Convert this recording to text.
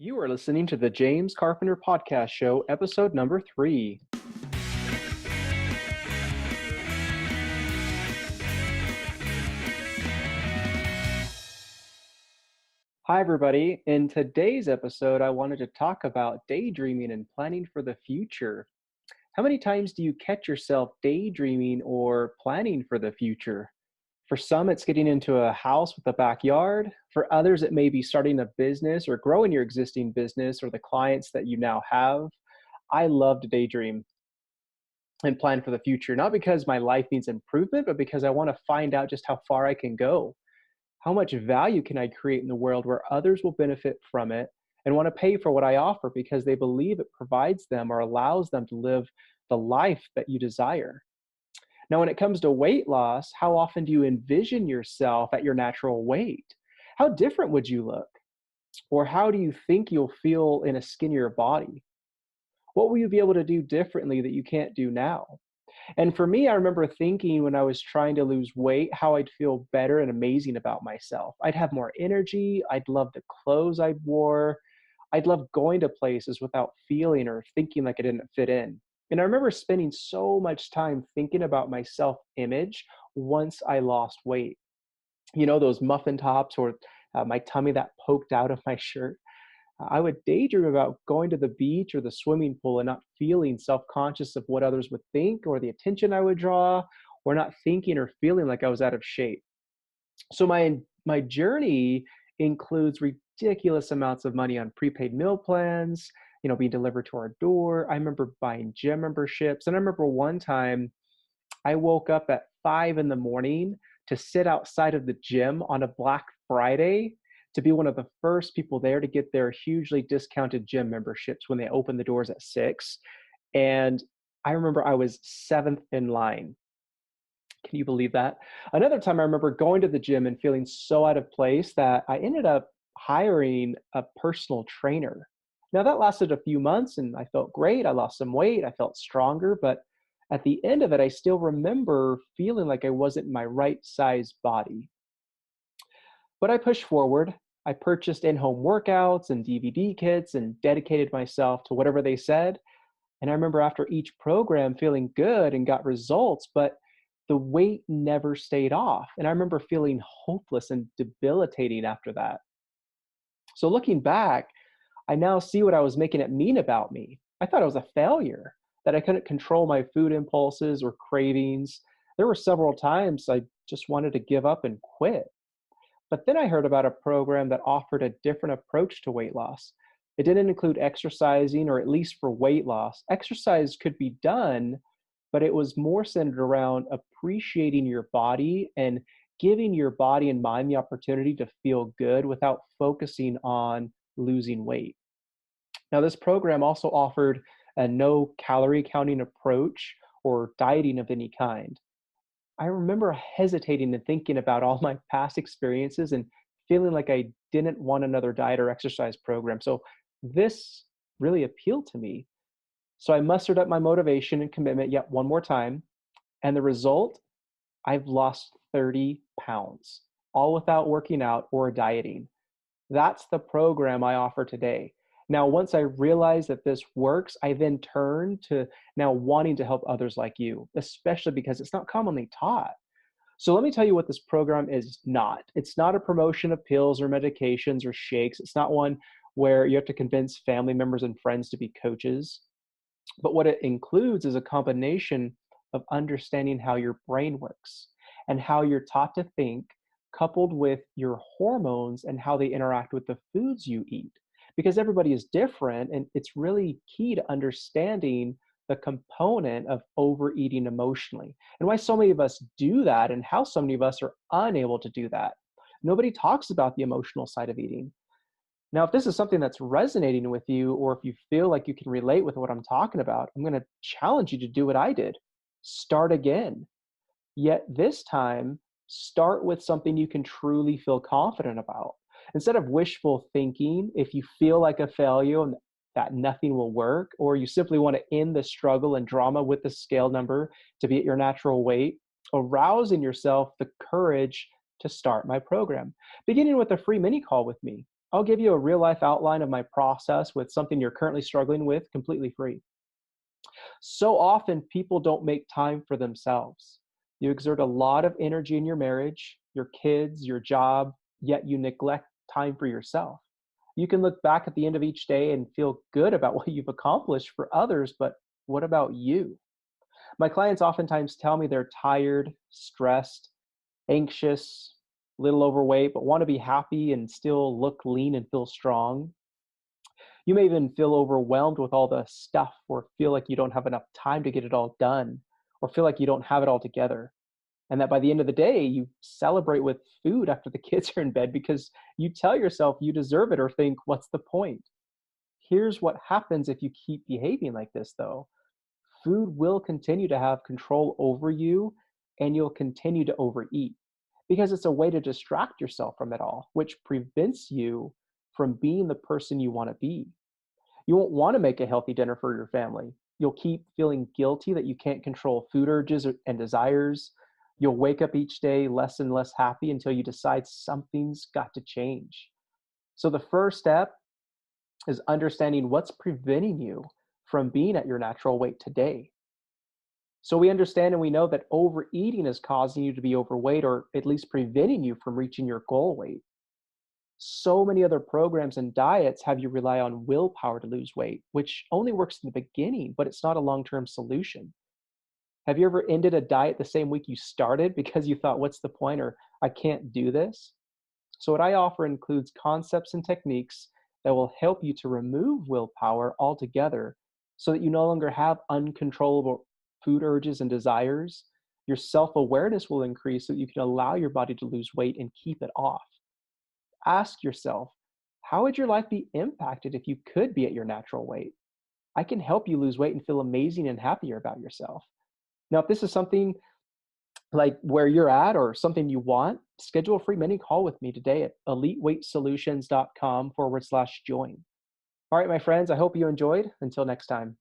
You are listening to the James Carpenter Podcast Show, episode number 3. Hi, everybody. In today's episode, I wanted to talk about daydreaming and planning for the future. How many times do you catch yourself daydreaming or planning for the future? For some, it's getting into a house with a backyard. For others, it may be starting a business or growing your existing business or the clients that you now have. I love to daydream and plan for the future, not because my life needs improvement, but because I want to find out just how far I can go. How much value can I create in the world where others will benefit from it and want to pay for what I offer because they believe it provides them or allows them to live the life that you desire? Now, when it comes to weight loss, how often do you envision yourself at your natural weight? How different would you look? Or how do you think you'll feel in a skinnier body? What will you be able to do differently that you can't do now? And for me, I remember thinking when I was trying to lose weight, how I'd feel better and amazing about myself. I'd have more energy. I'd love the clothes I wore. I'd love going to places without feeling or thinking like I didn't fit in. And I remember spending so much time thinking about my self image once I lost weight. You know, those muffin tops or my tummy that poked out of my shirt. I would daydream about going to the beach or the swimming pool and not feeling self conscious of what others would think or the attention I would draw, or not thinking or feeling like I was out of shape. So my journey includes ridiculous amounts of money on prepaid meal plans, being delivered to our door. I remember buying gym memberships, and I remember one time I woke up at 5 in the morning to sit outside of the gym on a Black Friday to be one of the first people there to get their hugely discounted gym memberships when they open the doors at 6. And I remember I was 7th in line. Can you believe that? Another time I remember going to the gym and feeling so out of place that I ended up hiring a personal trainer. Now that lasted a few months and I felt great. I lost some weight. I felt stronger, but at the end of it, I still remember feeling like I wasn't in my right size body. But I pushed forward. I purchased in home workouts and DVD kits and dedicated myself to whatever they said. And I remember after each program feeling good and got results, but the weight never stayed off. And I remember feeling hopeless and debilitating after that. So looking back, I now see what I was making it mean about me. I thought I was a failure, that I couldn't control my food impulses or cravings. There were several times I just wanted to give up and quit. But then I heard about a program that offered a different approach to weight loss. It didn't include exercising, or at least for weight loss. Exercise could be done, but it was more centered around appreciating your body and giving your body and mind the opportunity to feel good without focusing on losing weight. Now, this program also offered a no calorie counting approach or dieting of any kind. I remember hesitating and thinking about all my past experiences and feeling like I didn't want another diet or exercise program. So this really appealed to me. So I mustered up my motivation and commitment yet one more time. And the result, I've lost 30 pounds, all without working out or dieting. That's the program I offer today. Now, once I realized that this works, I then turned to now wanting to help others like you, especially because it's not commonly taught. So let me tell you what this program is not. It's not a promotion of pills or medications or shakes. It's not one where you have to convince family members and friends to be coaches. But what it includes is a combination of understanding how your brain works and how you're taught to think, coupled with your hormones and how they interact with the foods you eat. Because everybody is different, and it's really key to understanding the component of overeating emotionally and why so many of us do that and how so many of us are unable to do that. Nobody talks about the emotional side of eating. Now, if this is something that's resonating with you, or if you feel like you can relate with what I'm talking about, I'm going to challenge you to do what I did. Start again. Yet this time, start with something you can truly feel confident about. Instead of wishful thinking, if you feel like a failure and that nothing will work, or you simply want to end the struggle and drama with the scale number to be at your natural weight, arouse in yourself the courage to start my program, beginning with a free mini call with me. I'll give you a real life outline of my process with something you're currently struggling with completely free. So often, people don't make time for themselves. You exert a lot of energy in your marriage, your kids, your job, yet you neglect time for yourself. You can look back at the end of each day and feel good about what you've accomplished for others, but what about you? My clients oftentimes tell me they're tired, stressed, anxious, little overweight, but want to be happy and still look lean and feel strong. You may even feel overwhelmed with all the stuff or feel like you don't have enough time to get it all done or feel like you don't have it all together. And that by the end of the day, you celebrate with food after the kids are in bed because you tell yourself you deserve it or think, what's the point? Here's what happens if you keep behaving like this, though. Food will continue to have control over you and you'll continue to overeat because it's a way to distract yourself from it all, which prevents you from being the person you want to be. You won't want to make a healthy dinner for your family. You'll keep feeling guilty that you can't control food urges and desires. You'll wake up each day less and less happy until you decide something's got to change. So, the first step is understanding what's preventing you from being at your natural weight today. So, we understand and we know that overeating is causing you to be overweight or at least preventing you from reaching your goal weight. So many other programs and diets have you rely on willpower to lose weight, which only works in the beginning, but it's not a long term solution. Have you ever ended a diet the same week you started because you thought, what's the point? Or I can't do this? So, what I offer includes concepts and techniques that will help you to remove willpower altogether so that you no longer have uncontrollable food urges and desires. Your self awareness will increase so that you can allow your body to lose weight and keep it off. Ask yourself, how would your life be impacted if you could be at your natural weight? I can help you lose weight and feel amazing and happier about yourself. Now, if this is something like where you're at or something you want, schedule a free mini call with me today at eliteweightsolutions.com/join. All right, my friends, I hope you enjoyed. Until next time.